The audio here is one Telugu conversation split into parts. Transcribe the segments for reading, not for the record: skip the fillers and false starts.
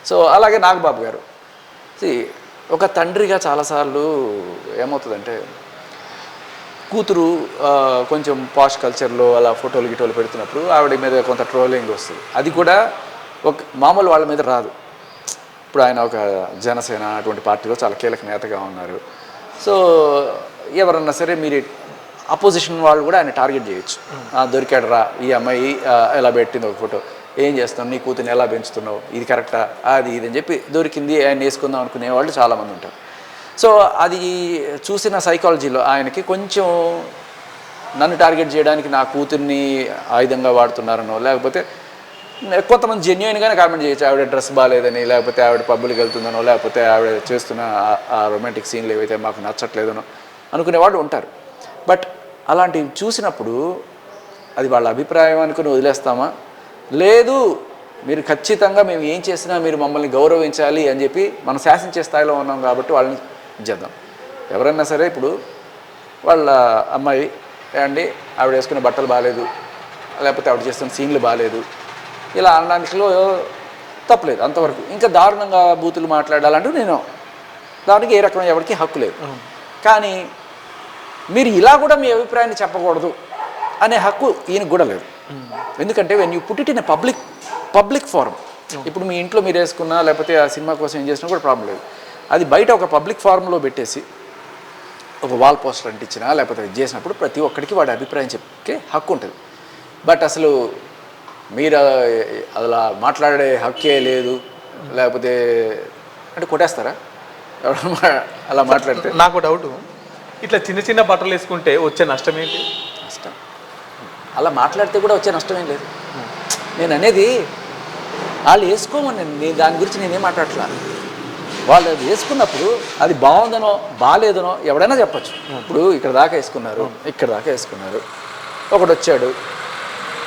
సో అలాగే నాగబాబు గారు ఒక తండ్రిగా చాలాసార్లు ఏమవుతుందంటే కూతురు కొంచెం పాష్ కల్చర్లో అలా ఫోటోలు గిటోలు పెడుతున్నప్పుడు ఆవిడ మీద కొంత ట్రోలింగ్ వస్తుంది. అది కూడా ఒక మామూలు వాళ్ళ మీద రాదు. ఇప్పుడు ఆయన ఒక జనసేన అటువంటి పార్టీలో చాలా కీలక నేతగా ఉన్నారు. సో ఎవరన్నా సరే మీరు అపోజిషన్ వాళ్ళు కూడా ఆయన టార్గెట్ చేయొచ్చు. దొరికాడు రా ఈ అమ్మాయి ఎలా పెట్టింది ఒక ఫోటో, ఏం చేస్తాం, నీ కూతుర్ని ఎలా పెంచుతున్నావు, ఇది కరెక్టా, అది ఇది అని చెప్పి దొరికింది ఆయన వేసుకుందాం అనుకునే వాళ్ళు చాలామంది ఉంటారు. సో అది చూసిన సైకాలజీలో ఆయనకి కొంచెం నన్ను టార్గెట్ చేయడానికి నా కూతుర్ని ఆయుధంగా వాడుతున్నారనో, లేకపోతే కొంతమంది జెన్యున్గానే కామెంట్ చేయొచ్చు, ఆవిడ డ్రెస్ బాగాలేదని, లేకపోతే ఆవిడ పబ్బులకి వెళ్తుందనో, లేకపోతే ఆవిడ చేస్తున్న ఆ రొమాంటిక్ సీన్లు ఏవైతే మాకు నచ్చట్లేదనో అనుకునేవాళ్ళు ఉంటారు. బట్ అలాంటివి చూసినప్పుడు అది వాళ్ళ అభిప్రాయం అనుకుని వదిలేస్తామా, లేదు మీరు ఖచ్చితంగా మేము ఏం చేసినా మీరు మమ్మల్ని గౌరవించాలి అని చెప్పి మనం శాసించే స్థాయిలో ఉన్నాం కాబట్టి వాళ్ళని చేద్దాం. ఎవరైనా సరే ఇప్పుడు వాళ్ళ అమ్మాయి అండి ఆవిడ వేసుకునే బట్టలు బాగాలేదు, లేకపోతే ఆవిడ చేస్తున్న సీన్లు బాగాలేదు, ఇలా అనడానికిలో తప్పలేదు అంతవరకు. ఇంకా దారుణంగా బూతులు మాట్లాడాలంటూ నేను దానికి ఏ రకమైన ఎవరికి హక్కు లేదు. కానీ మీరు ఇలా కూడా మీ అభిప్రాయాన్ని చెప్పకూడదు అనే హక్కు ఈయనకు కూడా లేదు. ఎందుకంటే when you put it in a public form, ఇప్పుడు మీ ఇంట్లో మీరు వేసుకున్నా లేకపోతే ఆ సినిమా కోసం ఏం చేసినా కూడా ప్రాబ్లం లేదు. అది బయట ఒక పబ్లిక్ ఫారంలో పెట్టేసి ఒక వాల్ పోస్టర్ అంటించినా లేకపోతే ఇది చేసినప్పుడు ప్రతి ఒక్కరికి వాడి అభిప్రాయం చెప్పే హక్కు ఉంటుంది. బట్ అసలు మీరు అలా మాట్లాడే హక్కే లేదు, లేకపోతే అంటే కొట్టేస్తారా అలా మాట్లాడితే? నాకు డౌట్, ఇట్లా చిన్న చిన్న బట్టలు వేసుకుంటే వచ్చే నష్టం ఏంటి? నష్టం అలా మాట్లాడితే కూడా వచ్చే నష్టం ఏం లేదు. నేను అనేది వాళ్ళు వేసుకోమని నేను దాని గురించి నేనేం మాట్లాడట్లా. వాళ్ళు అది వేసుకున్నప్పుడు అది బాగుందనో బాగాలేదనో ఎవడైనా చెప్పచ్చు. ఇప్పుడు ఇక్కడ దాకా వేసుకున్నారు, ఇక్కడ దాకా వేసుకున్నారు, ఒకడు వచ్చాడు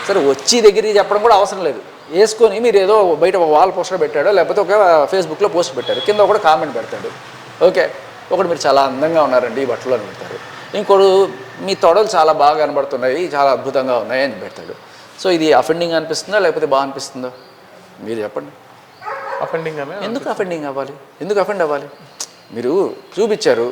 సరే వచ్చి దగ్గరికి చెప్పడం కూడా అవసరం లేదు. వేసుకొని మీరు ఏదో బయట ఒక వాల్ పోస్టర్ పెట్టాడో లేకపోతే ఒక ఫేస్బుక్లో పోస్ట్ పెట్టారు, కింద ఒకడు కామెంట్ పెడతాడు, ఓకే ఒకడు మీరు చాలా అందంగా ఉన్నారండి ఈ బట్టలు అని పెడతారు, ఇంకోడు మీ తొడలు చాలా బాగా కనబడుతున్నాయి చాలా అద్భుతంగా ఉన్నాయి అని పెడతాడు. సో ఇది అఫెండింగ్ అనిపిస్తుందా లేకపోతే బాగా అనిపిస్తుందో మీరు చెప్పండి. అఫెండింగ్ ఎందుకు అఫెండింగ్ అవ్వాలి, ఎందుకు అఫెండ్ అవ్వాలి? మీరు చూపించారు